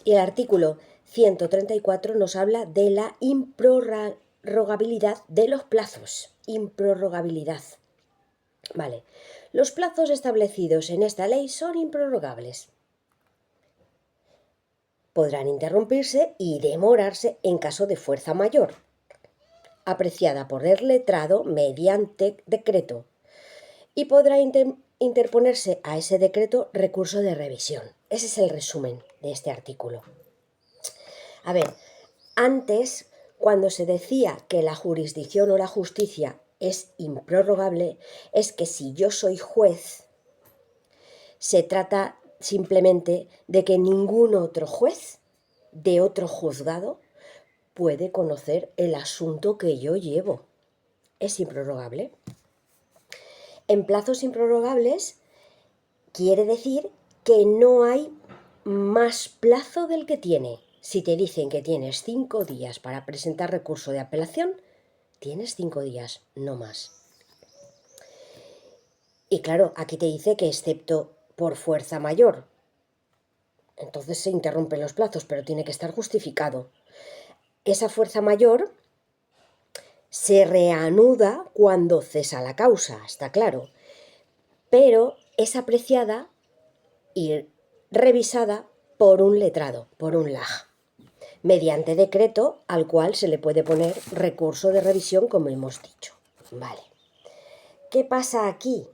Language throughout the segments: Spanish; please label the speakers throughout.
Speaker 1: Y el artículo 134 nos habla de la improrrogabilidad de los plazos. Improrrogabilidad. Vale. Los plazos establecidos en esta ley son improrrogables. Podrán interrumpirse y demorarse en caso de fuerza mayor, apreciada por el letrado mediante decreto, y podrá interponerse a ese decreto recurso de revisión. Ese es el resumen de este artículo. A ver, antes, cuando se decía que la jurisdicción o la justicia es improrrogable, es que si yo soy juez, se trata simplemente de que ningún otro juez de otro juzgado puede conocer el asunto que yo llevo. Es improrrogable. En plazos improrrogables quiere decir que no hay más plazo del que tiene. Si te dicen que tienes 5 días para presentar recurso de apelación, tienes 5 días, no más. Y claro, aquí te dice que excepto por fuerza mayor. Entonces se interrumpen los plazos, pero tiene que estar justificado. Esa fuerza mayor se reanuda cuando cesa la causa, está claro, pero es apreciada y revisada por un letrado, por un LAJ, mediante decreto al cual se le puede poner recurso de revisión, como hemos dicho. Vale. ¿Qué pasa aquí?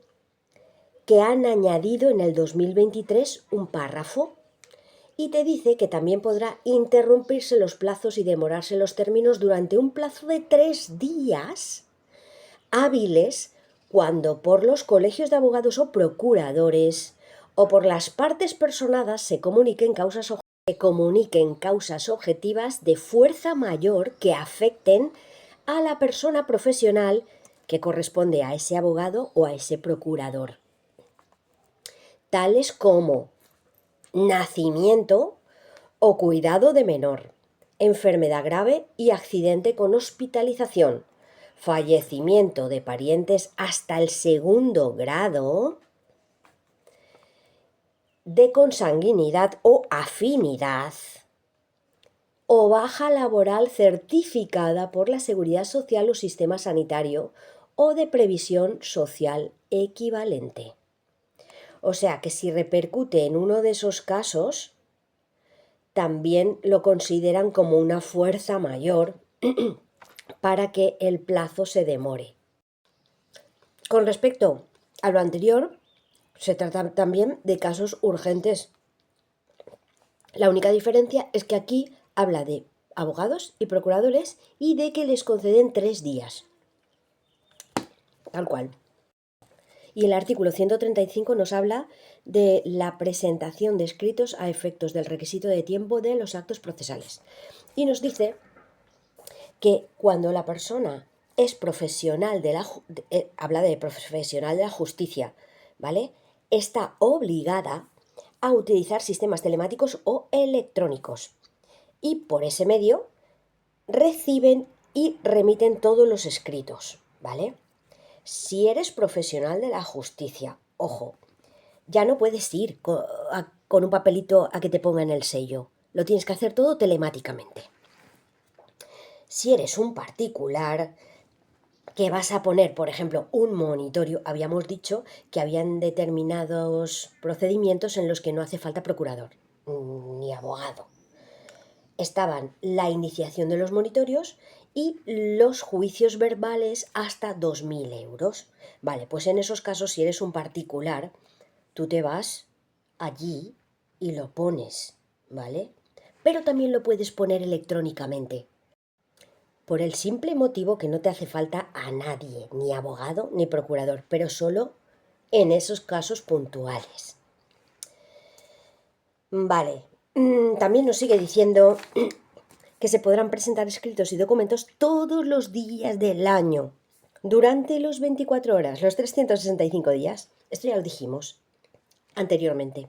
Speaker 1: Que han añadido en el 2023 un párrafo y te dice que también podrá interrumpirse los plazos y demorarse los términos durante un plazo de 3 días hábiles cuando por los colegios de abogados o procuradores o por las partes personadas se comuniquen causas objetivas de fuerza mayor que afecten a la persona profesional que corresponde a ese abogado o a ese procurador, tales como nacimiento o cuidado de menor, enfermedad grave y accidente con hospitalización, fallecimiento de parientes hasta el 2º grado de consanguinidad o afinidad, o baja laboral certificada por la Seguridad Social o Sistema Sanitario o de previsión social equivalente. O sea que si repercute en uno de esos casos, también lo consideran como una fuerza mayor para que el plazo se demore. Con respecto a lo anterior, se trata también de casos urgentes. La única diferencia es que aquí habla de abogados y procuradores y de que les conceden 3 días. Tal cual. Y el artículo 135 nos habla de la presentación de escritos a efectos del requisito de tiempo de los actos procesales. Y nos dice que cuando la persona es profesional habla de profesional de la justicia, ¿vale? Está obligada a utilizar sistemas telemáticos o electrónicos. Y por ese medio reciben y remiten todos los escritos, ¿vale? Si eres profesional de la justicia, ojo, ya no puedes ir con un papelito a que te pongan el sello. Lo tienes que hacer todo telemáticamente. Si eres un particular que vas a poner, por ejemplo, un monitorio, habíamos dicho que habían determinados procedimientos en los que no hace falta procurador ni abogado. Estaban la iniciación de los monitorios y los juicios verbales hasta 2.000 euros. Vale, pues en esos casos, si eres un particular, tú te vas allí y lo pones, ¿vale? Pero también lo puedes poner electrónicamente, por el simple motivo que no te hace falta a nadie, ni abogado ni procurador, pero solo en esos casos puntuales. Vale, también nos sigue diciendo que se podrán presentar escritos y documentos todos los días del año, durante los 24 horas, los 365 días. Esto ya lo dijimos anteriormente.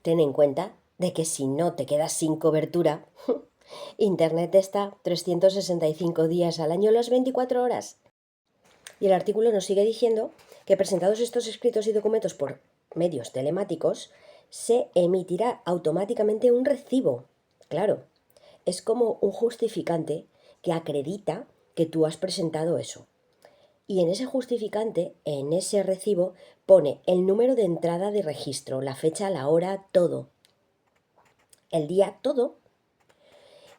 Speaker 1: Ten en cuenta de que si no te quedas sin cobertura, Internet está 365 días al año, las 24 horas. Y el artículo nos sigue diciendo que presentados estos escritos y documentos por medios telemáticos, se emitirá automáticamente un recibo. Claro, es como un justificante que acredita que tú has presentado eso. Y en ese justificante, en ese recibo, pone el número de entrada de registro, la fecha, la hora, todo. El día, todo.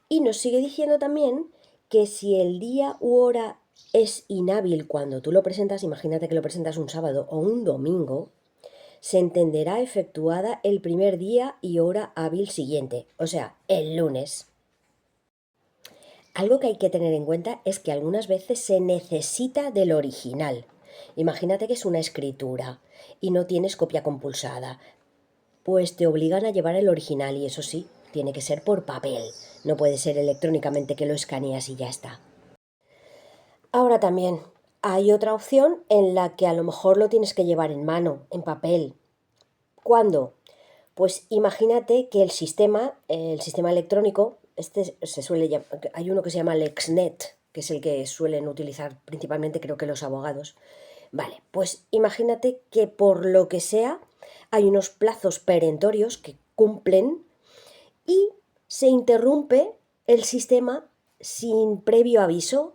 Speaker 1: Y nos sigue diciendo también que si el día u hora es inhábil cuando tú lo presentas, imagínate que lo presentas un sábado o un domingo, se entenderá efectuada el primer día y hora hábil siguiente, o sea, el lunes. Algo que hay que tener en cuenta es que algunas veces se necesita del original. Imagínate que es una escritura y no tienes copia compulsada, pues te obligan a llevar el original y eso sí, tiene que ser por papel, no puede ser electrónicamente que lo escaneas y ya está. Ahora también hay otra opción en la que a lo mejor lo tienes que llevar en mano, en papel. ¿Cuándo? Pues imagínate que el sistema electrónico, se suele llamar, hay uno que se llama LexNet, que es el que suelen utilizar principalmente creo que los abogados. Vale, pues imagínate que por lo que sea hay unos plazos perentorios que cumplen y se interrumpe el sistema sin previo aviso,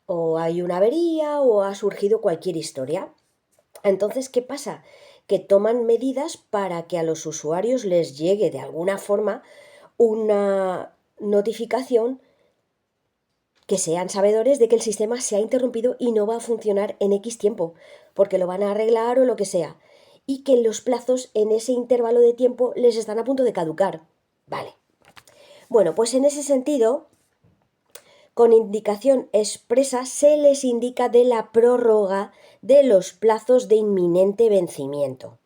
Speaker 1: o hay una avería o ha surgido cualquier historia. Entonces, ¿qué pasa? Que toman medidas para que a los usuarios les llegue de alguna forma una notificación que sean sabedores de que el sistema se ha interrumpido y no va a funcionar en X tiempo, porque lo van a arreglar o lo que sea, y que los plazos en ese intervalo de tiempo les están a punto de caducar. Vale. Bueno, pues en ese sentido, con indicación expresa se les indica de la prórroga de los plazos de inminente vencimiento.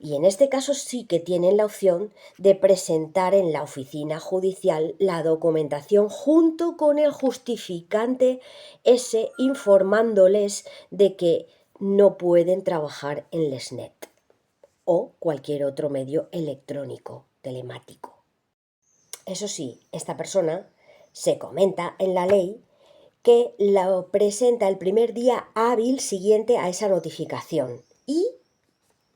Speaker 1: Y en este caso sí que tienen la opción de presentar en la oficina judicial la documentación junto con el justificante ese informándoles de que no pueden trabajar en LexNet o cualquier otro medio electrónico telemático. Eso sí, esta persona se comenta en la ley que lo presenta el primer día hábil siguiente a esa notificación y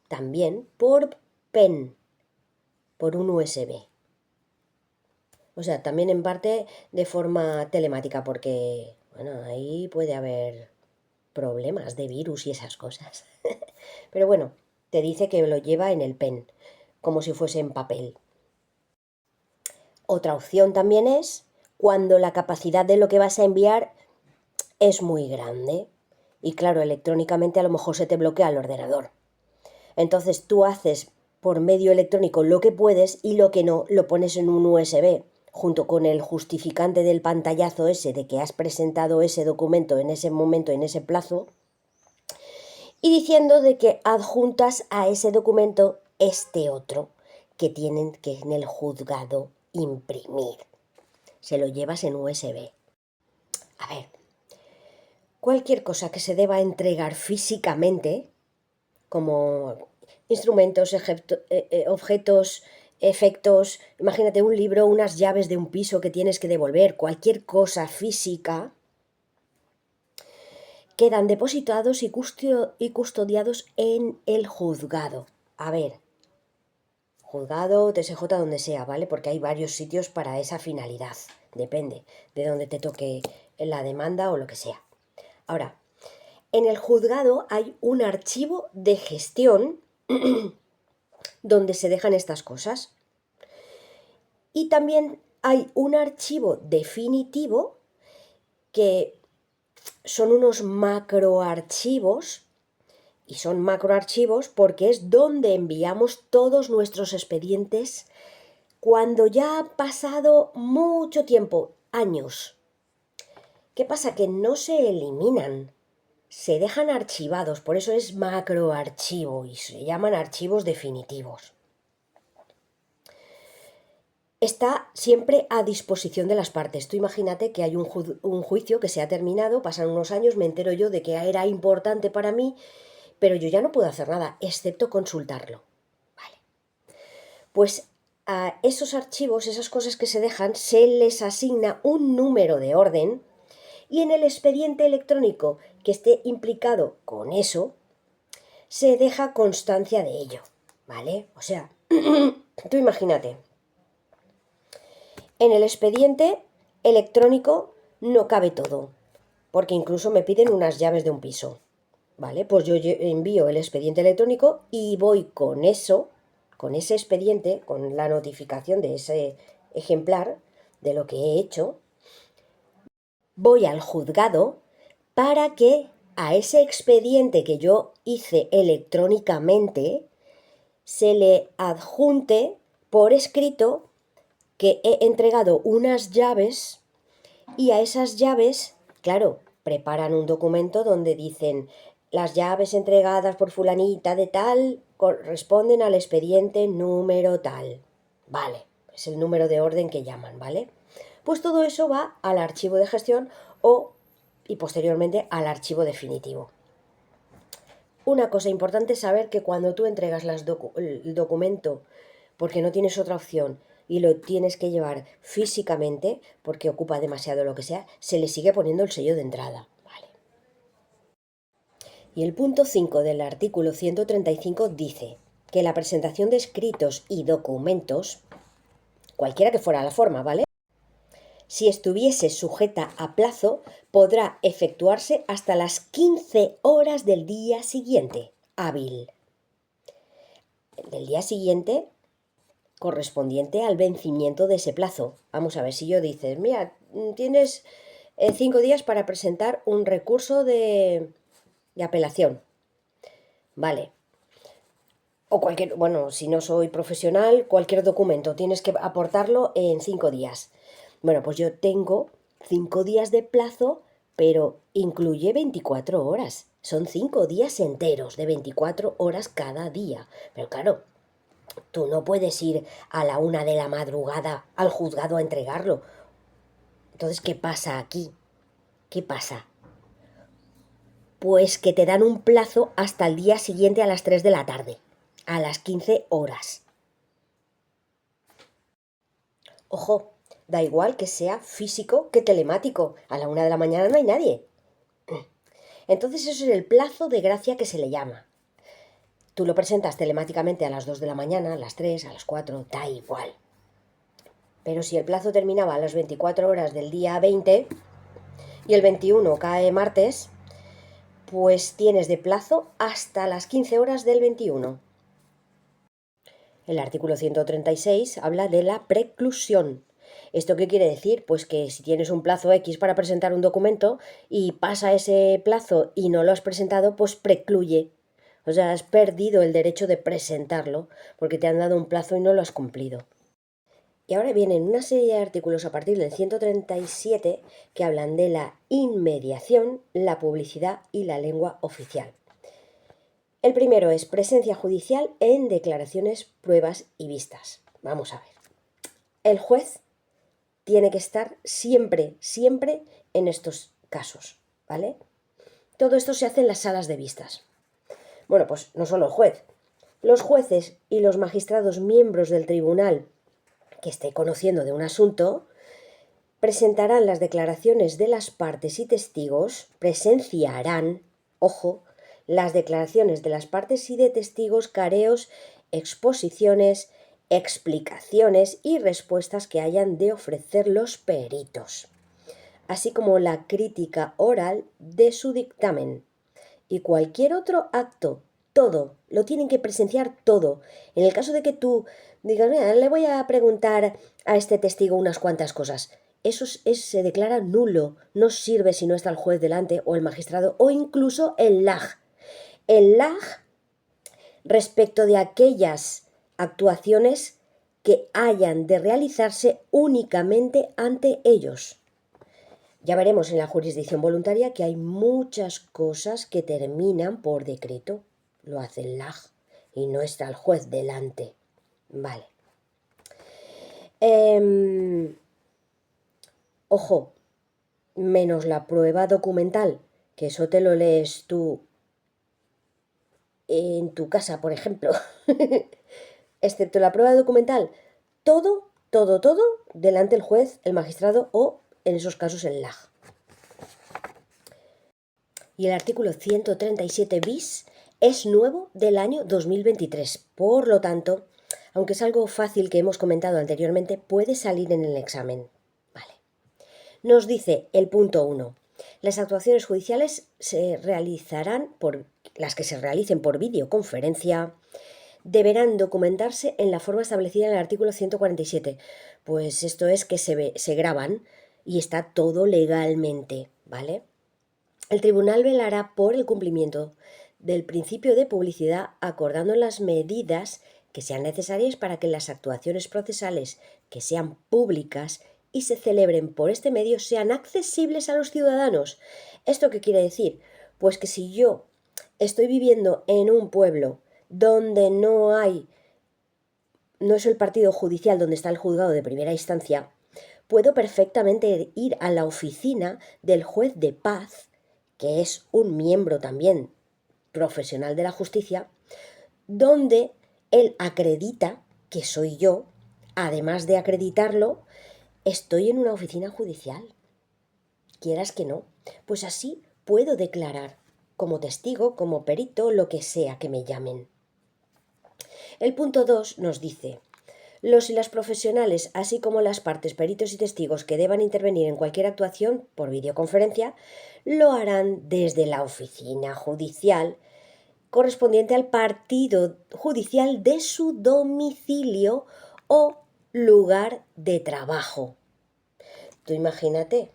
Speaker 1: también por PEN, por un USB. O sea, también en parte de forma telemática, porque, bueno, ahí puede haber problemas de virus y esas cosas. Pero bueno, te dice que lo lleva en el PEN, como si fuese en papel. Otra opción también es cuando la capacidad de lo que vas a enviar es muy grande. Y claro, electrónicamente a lo mejor se te bloquea el ordenador. Entonces tú haces por medio electrónico lo que puedes y lo que no lo pones en un USB, junto con el justificante del pantallazo ese de que has presentado ese documento en ese momento, en ese plazo, y diciendo de que adjuntas a ese documento este otro que tienen que en el juzgado imprimir. Se lo llevas en USB. A ver, cualquier cosa que se deba entregar físicamente, como instrumentos, objetos, efectos, imagínate un libro, unas llaves de un piso que tienes que devolver, cualquier cosa física, quedan depositados y custodiados en el juzgado. A ver, juzgado, TSJ, donde sea, ¿vale? Porque hay varios sitios para esa finalidad. Depende de dónde te toque la demanda o lo que sea. Ahora, en el juzgado hay un archivo de gestión donde se dejan estas cosas. Y también hay un archivo definitivo que son unos macroarchivos, y son macroarchivos porque es donde enviamos todos nuestros expedientes cuando ya ha pasado mucho tiempo, años. ¿Qué pasa? Que no se eliminan, se dejan archivados, por eso es macroarchivo y se llaman archivos definitivos. Está siempre a disposición de las partes. Tú imagínate que hay un juicio que se ha terminado, pasan unos años, me entero yo de que era importante para mí, pero yo ya no puedo hacer nada, excepto consultarlo. Vale. Pues a esos archivos, esas cosas que se dejan, se les asigna un número de orden y en el expediente electrónico que esté implicado con eso, se deja constancia de ello, ¿vale? O sea, Tú imagínate, en el expediente electrónico no cabe todo, porque incluso me piden unas llaves de un piso. Vale, pues yo envío el expediente electrónico y voy con eso, con ese expediente, con la notificación de ese ejemplar de lo que he hecho, voy al juzgado para que a ese expediente que yo hice electrónicamente se le adjunte por escrito que he entregado unas llaves y a esas llaves, claro, preparan un documento donde dicen las llaves entregadas por fulanita de tal corresponden al expediente número tal. Vale, es el número de orden que llaman, ¿vale? Pues todo eso va al archivo de gestión y posteriormente al archivo definitivo. Una cosa importante es saber que cuando tú entregas el documento porque no tienes otra opción y lo tienes que llevar físicamente porque ocupa demasiado lo que sea, se le sigue poniendo el sello de entrada. Vale. Y el punto 5 del artículo 135 dice que la presentación de escritos y documentos, cualquiera que fuera la forma, ¿vale? Si estuviese sujeta a plazo, podrá efectuarse hasta las 15 horas del día siguiente, hábil. Del día siguiente correspondiente al vencimiento de ese plazo. Vamos a ver, si yo dices, mira, tienes 5 días para presentar un recurso de apelación. Vale. O cualquier, bueno, si no soy profesional, cualquier documento, tienes que aportarlo en 5 días. Bueno, pues yo tengo 5 días de plazo, pero incluye 24 horas. Son 5 días enteros de 24 horas cada día. Pero claro, tú no puedes ir a la 1 de la madrugada al juzgado a entregarlo. Entonces, ¿qué pasa aquí? ¿Qué pasa? Pues que te dan un plazo hasta el día siguiente a las 3 de la tarde, a las 15 horas. Ojo, da igual que sea físico que telemático. A la 1 de la mañana no hay nadie. Entonces eso es el plazo de gracia que se le llama. Tú lo presentas telemáticamente a las 2 de la mañana, a las 3, a las 4, da igual. Pero si el plazo terminaba a las 24 horas del día 20 y el 21 cae martes, pues tienes de plazo hasta las 15 horas del 21. El artículo 136 habla de la preclusión. ¿Esto qué quiere decir? Pues que si tienes un plazo X para presentar un documento y pasa ese plazo y no lo has presentado, pues precluye. O sea, has perdido el derecho de presentarlo porque te han dado un plazo y no lo has cumplido. Y ahora vienen una serie de artículos a partir del 137 que hablan de la inmediación, la publicidad y la lengua oficial. El primero es presencia judicial en declaraciones, pruebas y vistas. Vamos a ver. El juez tiene que estar siempre, siempre en estos casos, ¿vale? Todo esto se hace en las salas de vistas. Bueno, pues no solo el juez. Los jueces y los magistrados miembros del tribunal que esté conociendo de un asunto presentarán las declaraciones de las partes y testigos, presenciarán, ojo, las declaraciones de las partes y de testigos, careos, exposiciones, explicaciones y respuestas que hayan de ofrecer los peritos, así como la crítica oral de su dictamen y cualquier otro acto. Todo, lo tienen que presenciar todo. En el caso de que tú digas, mira, le voy a preguntar a este testigo unas cuantas cosas, eso se declara nulo, no sirve si no está el juez delante o el magistrado o incluso el LAG. El LAG respecto de aquellas actuaciones que hayan de realizarse únicamente ante ellos. Ya veremos en la jurisdicción voluntaria que hay muchas cosas que terminan por decreto. Lo hace el LAG y no está el juez delante. Vale. Ojo, menos la prueba documental, que eso te lo lees tú en tu casa, por ejemplo. Excepto la prueba documental, todo, todo, todo delante del juez, el magistrado o, en esos casos, el LAG. Y el artículo 137 bis es nuevo del año 2023. Por lo tanto, aunque es algo fácil que hemos comentado anteriormente, puede salir en el examen. Vale. Nos dice el punto 1. Las actuaciones judiciales las que se realicen por videoconferencia, deberán documentarse en la forma establecida en el artículo 147. Pues esto es que se graban y está todo legalmente, ¿vale? El tribunal velará por el cumplimiento del principio de publicidad, acordando las medidas que sean necesarias para que las actuaciones procesales que sean públicas y se celebren por este medio sean accesibles a los ciudadanos. ¿Esto qué quiere decir? Pues que si yo estoy viviendo en un pueblo donde no es el partido judicial donde está el juzgado de primera instancia, puedo perfectamente ir a la oficina del juez de paz, que es un miembro también profesional de la justicia, donde él acredita que soy yo. Además de acreditarlo, estoy en una oficina judicial, quieras que no. Pues así puedo declarar como testigo, como perito, lo que sea que me llamen. El punto 2 nos dice: los y las profesionales, así como las partes, peritos y testigos que deban intervenir en cualquier actuación por videoconferencia, lo harán desde la oficina judicial correspondiente al partido judicial de su domicilio o lugar de trabajo. Tú imagínate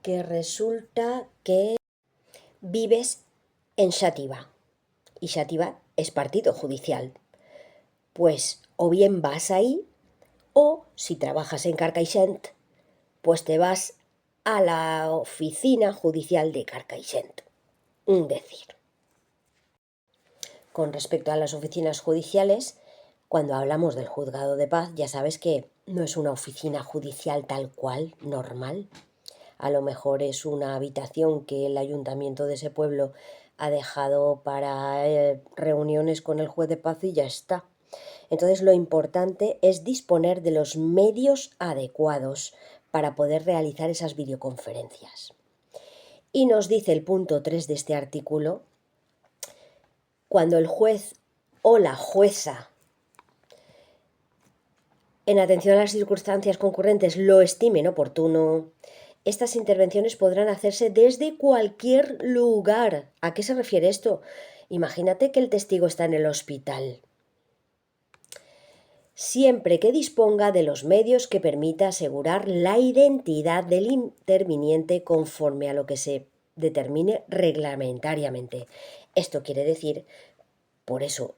Speaker 1: que resulta que vives en Xàtiva y Xàtiva es partido judicial. Pues o bien vas ahí, o si trabajas en Carcaixent, pues te vas a la oficina judicial de Carcaixent. Un decir. Con respecto a las oficinas judiciales, cuando hablamos del juzgado de paz, ya sabes que no es una oficina judicial tal cual, normal. A lo mejor es una habitación que el ayuntamiento de ese pueblo ha dejado para reuniones con el juez de paz y ya está. Entonces lo importante es disponer de los medios adecuados para poder realizar esas videoconferencias. Y nos dice el punto 3 de este artículo: cuando el juez o la jueza, en atención a las circunstancias concurrentes, lo estimen oportuno, estas intervenciones podrán hacerse desde cualquier lugar. ¿A qué se refiere esto? Imagínate que el testigo está en el hospital. Siempre que disponga de los medios que permita asegurar la identidad del interviniente conforme a lo que se determine reglamentariamente. Esto quiere decir, por eso,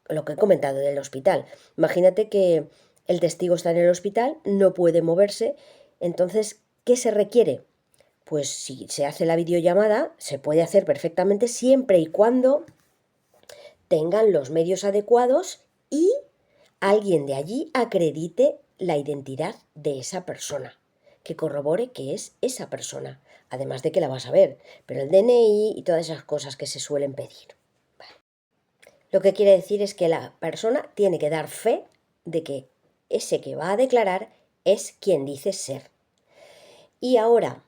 Speaker 1: lo que he comentado del hospital. Imagínate que el testigo está en el hospital, no puede moverse, entonces, ¿qué se requiere? Pues si se hace la videollamada, se puede hacer perfectamente siempre y cuando tengan los medios adecuados y alguien de allí acredite la identidad de esa persona, que corrobore que es esa persona, además de que la vas a ver, pero el DNI y todas esas cosas que se suelen pedir. Vale. Lo que quiere decir es que la persona tiene que dar fe de que ese que va a declarar es quien dice ser. Y ahora,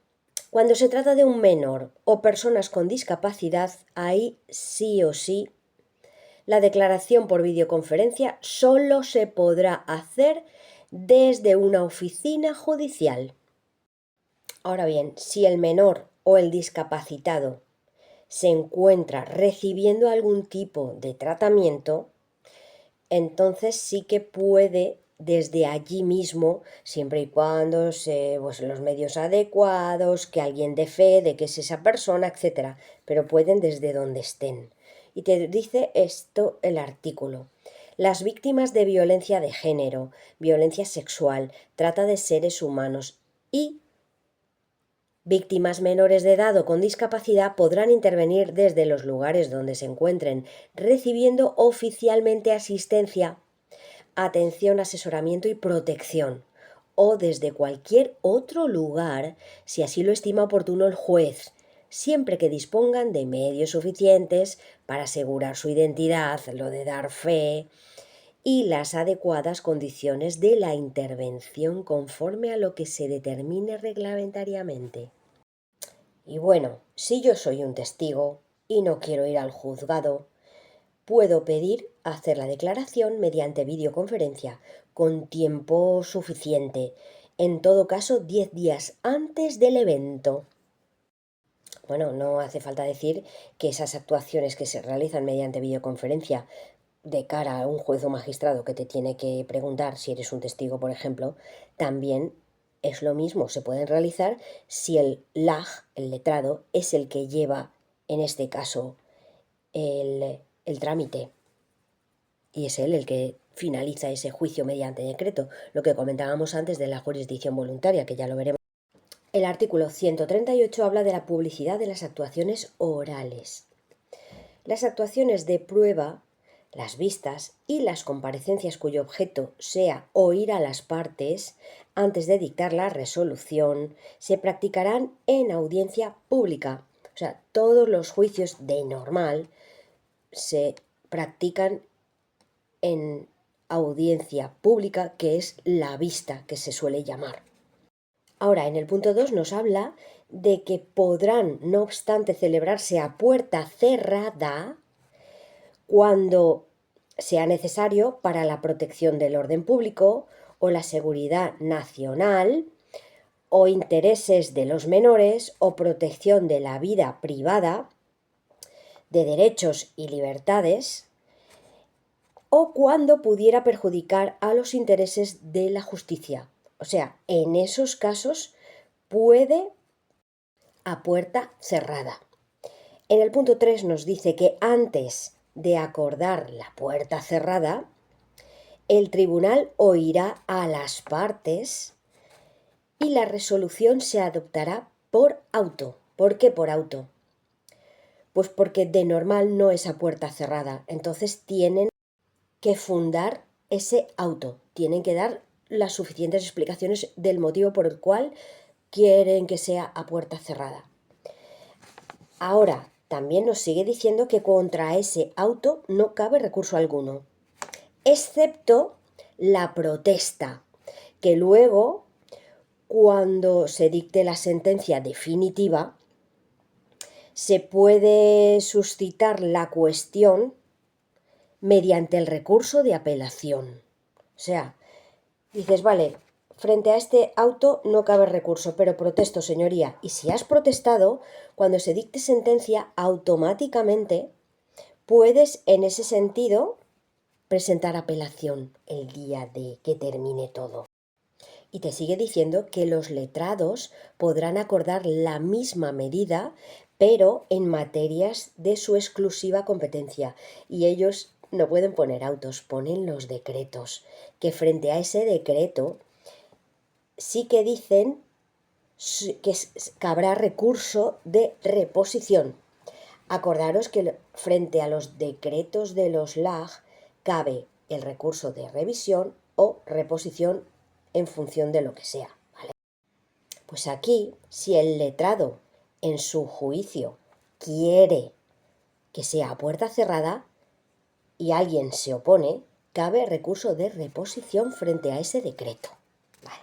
Speaker 1: cuando se trata de un menor o personas con discapacidad, ahí sí o sí la declaración por videoconferencia solo se podrá hacer desde una oficina judicial. Ahora bien, si el menor o el discapacitado se encuentra recibiendo algún tipo de tratamiento, entonces sí que puede desde allí mismo, siempre y cuando los medios adecuados, que alguien dé fe de que es esa persona, etc. Pero pueden desde donde estén. Y te dice esto el artículo: las víctimas de violencia de género, violencia sexual, trata de seres humanos y víctimas menores de edad o con discapacidad podrán intervenir desde los lugares donde se encuentren, recibiendo oficialmente asistencia, atención, asesoramiento y protección, o desde cualquier otro lugar, si así lo estima oportuno el juez, siempre que dispongan de medios suficientes para asegurar su identidad, lo de dar fe, y las adecuadas condiciones de la intervención conforme a lo que se determine reglamentariamente. Y bueno, si yo soy un testigo y no quiero ir al juzgado, puedo pedir hacer la declaración mediante videoconferencia con tiempo suficiente, en todo caso 10 días antes del evento. Bueno, no hace falta decir que esas actuaciones que se realizan mediante videoconferencia de cara a un juez o magistrado que te tiene que preguntar si eres un testigo, por ejemplo, también es lo mismo, se pueden realizar si el LAG, el letrado, es el que lleva, en este caso, el trámite y es él el que finaliza ese juicio mediante decreto, lo que comentábamos antes de la jurisdicción voluntaria, que ya lo veremos. El artículo 138 habla de la publicidad de las actuaciones orales. Las actuaciones de prueba, las vistas y las comparecencias cuyo objeto sea oír a las partes antes de dictar la resolución se practicarán en audiencia pública. O sea, todos los juicios de normal se practican en audiencia pública, que es la vista que se suele llamar. Ahora, en el punto 2 nos habla de que podrán, no obstante, celebrarse a puerta cerrada cuando sea necesario para la protección del orden público o la seguridad nacional o intereses de los menores o protección de la vida privada, de derechos y libertades, o cuando pudiera perjudicar a los intereses de la justicia. O sea, en esos casos puede a puerta cerrada. En el punto 3 nos dice que antes de acordar la puerta cerrada, el tribunal oirá a las partes y la resolución se adoptará por auto. ¿Por qué por auto? Pues porque de normal no es a puerta cerrada, entonces tienen que fundar ese auto, tienen que dar las suficientes explicaciones del motivo por el cual quieren que sea a puerta cerrada. Ahora, también nos sigue diciendo que contra ese auto no cabe recurso alguno, excepto la protesta, que luego, cuando se dicte la sentencia definitiva, se puede suscitar la cuestión mediante el recurso de apelación. O sea, dices, vale, frente a este auto no cabe recurso, pero protesto, señoría. Y si has protestado, cuando se dicte sentencia, automáticamente puedes, en ese sentido, presentar apelación el día de que termine todo. Y te sigue diciendo que los letrados podrán acordar la misma medida, pero en materias de su exclusiva competencia. Y ellos no pueden poner autos, ponen los decretos, que frente a ese decreto sí que dicen que cabrá recurso de reposición. Acordaros que frente a los decretos de los LAG cabe el recurso de revisión o reposición en función de lo que sea, ¿vale? Pues aquí, si el letrado en su juicio quiere que sea a puerta cerrada y alguien se opone, cabe recurso de reposición frente a ese decreto, ¿vale?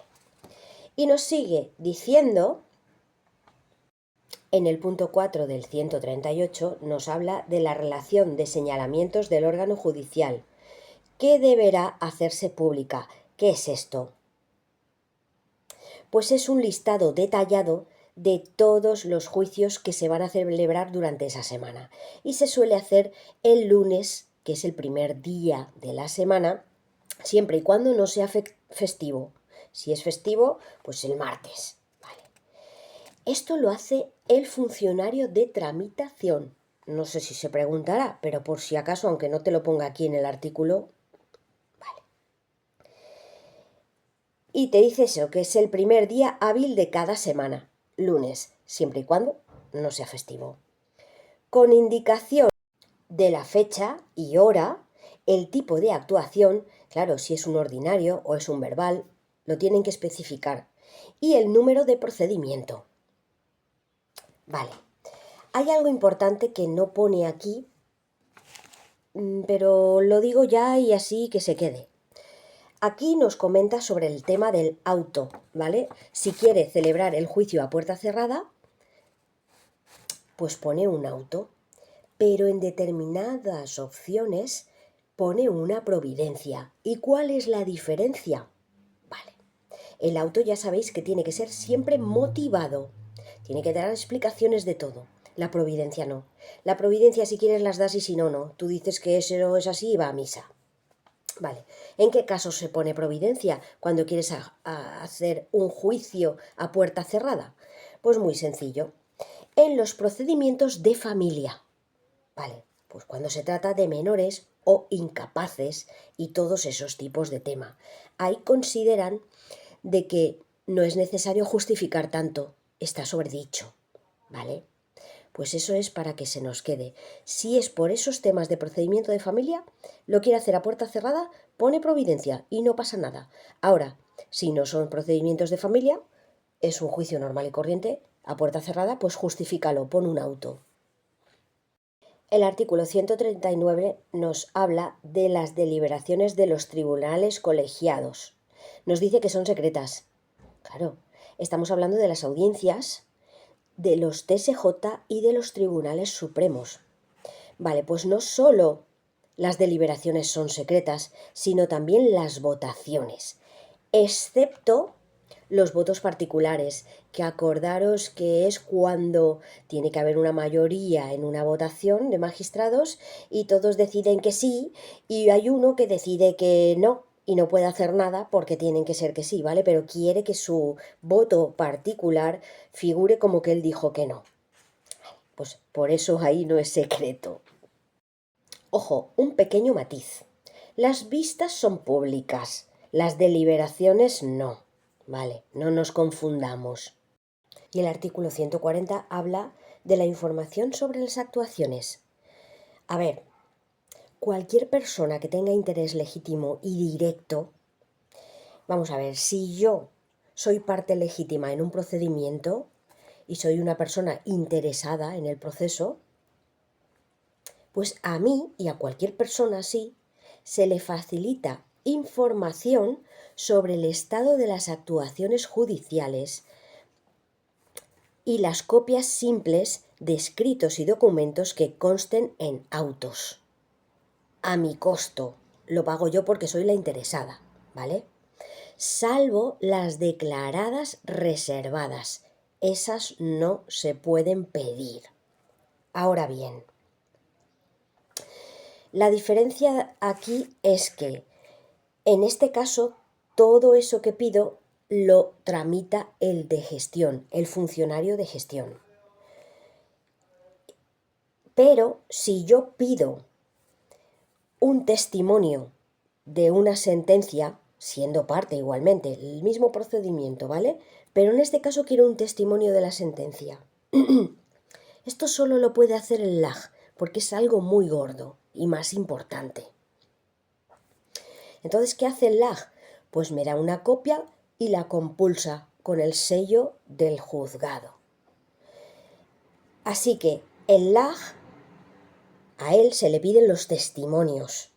Speaker 1: Y nos sigue diciendo, en el punto 4 del 138, nos habla de la relación de señalamientos del órgano judicial, que deberá hacerse pública. ¿Qué es esto? Pues es un listado detallado de todos los juicios que se van a celebrar durante esa semana. Y se suele hacer el lunes, que es el primer día de la semana, siempre y cuando no sea festivo. Si es festivo, pues el martes. Vale. Esto lo hace el funcionario de tramitación. No sé si se preguntará, pero por si acaso, aunque no te lo ponga aquí en el artículo, vale. Y te dice eso, que es el primer día hábil de cada semana, lunes, siempre y cuando no sea festivo. Con indicación de la fecha y hora, el tipo de actuación, claro, si es un ordinario o es un verbal, lo tienen que especificar, y el número de procedimiento. Vale, hay algo importante que no pone aquí, pero lo digo ya y así que se quede. Aquí nos comenta sobre el tema del auto, ¿vale? Si quiere celebrar el juicio a puerta cerrada, pues pone un auto. pero en determinadas opciones pone una providencia. ¿Y cuál es la diferencia? Vale, el auto ya sabéis que tiene que ser siempre motivado, tiene que dar explicaciones de todo. La providencia no. La providencia, si quieres las das y si no, no. Tú dices que eso es así y va a misa. Vale, ¿en qué casos se pone providencia cuando quieres hacer un juicio a puerta cerrada? Pues muy sencillo, en los procedimientos de familia. Vale, pues cuando se trata de menores o incapaces y todos esos tipos de tema. Ahí consideran de que no es necesario justificar tanto, está sobredicho, ¿vale? Pues eso es para que se nos quede. Si es por esos temas de procedimiento de familia, lo quiere hacer a puerta cerrada, pone providencia y no pasa nada. Ahora, si no son procedimientos de familia, es un juicio normal y corriente, a puerta cerrada, pues justifícalo, pon un auto. El artículo 139 nos habla de las deliberaciones de los tribunales colegiados. Nos dice que son secretas. Claro, estamos hablando de las audiencias de los TSJ y de los tribunales supremos. Vale, pues no solo las deliberaciones son secretas, sino también las votaciones, excepto los votos particulares, que acordaros que es cuando tiene que haber una mayoría en una votación de magistrados y todos deciden que sí y hay uno que decide que no y no puede hacer nada porque tienen que ser que sí, ¿vale? Pero quiere que su voto particular figure como que él dijo que no. Pues por eso ahí no es secreto. Ojo, un pequeño matiz. Las vistas son públicas, las deliberaciones no. Vale, no nos confundamos. Y el artículo 140 habla de la información sobre las actuaciones. A ver, cualquier persona que tenga interés legítimo y directo, vamos a ver, si yo soy parte legítima en un procedimiento y soy una persona interesada en el proceso, pues a mí y a cualquier persona así se le facilita información sobre el estado de las actuaciones judiciales y las copias simples de escritos y documentos que consten en autos. A mi costo, lo pago yo porque soy la interesada, ¿vale? Salvo las declaradas reservadas. Esas no se pueden pedir. Ahora bien, la diferencia aquí es que en este caso todo eso que pido lo tramita el de gestión, el funcionario de gestión. Pero si yo pido un testimonio de una sentencia, siendo parte igualmente, el mismo procedimiento, ¿vale? Pero en este caso quiero un testimonio de la sentencia. Esto solo lo puede hacer el LAG, porque es algo muy gordo y más importante. Entonces, ¿qué hace el LAG? Pues me da una copia y la compulsa con el sello del juzgado. Así que el LAG, a él se le piden los testimonios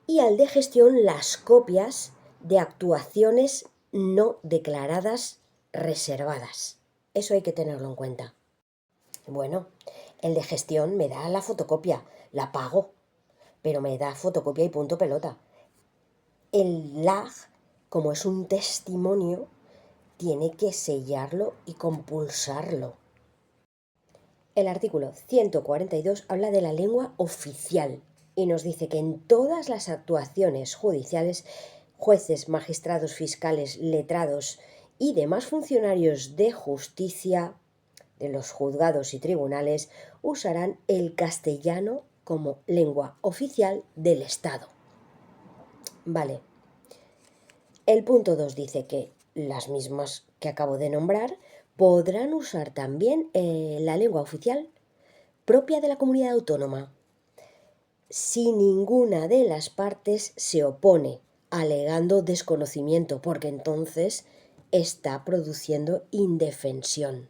Speaker 1: y al de gestión las copias de actuaciones no declaradas reservadas. Eso hay que tenerlo en cuenta. Bueno, el de gestión me da la fotocopia, la pago, pero me da fotocopia y punto pelota. El LAG, como es un testimonio, tiene que sellarlo y compulsarlo. El artículo 142 habla de la lengua oficial y nos dice que en todas las actuaciones judiciales, jueces, magistrados, fiscales, letrados y demás funcionarios de justicia de los juzgados y tribunales usarán el castellano como lengua oficial del Estado. Vale. El punto 2 dice que las mismas que acabo de nombrar podrán usar también la lengua oficial propia de la comunidad autónoma si ninguna de las partes se opone, alegando desconocimiento, porque entonces está produciendo indefensión.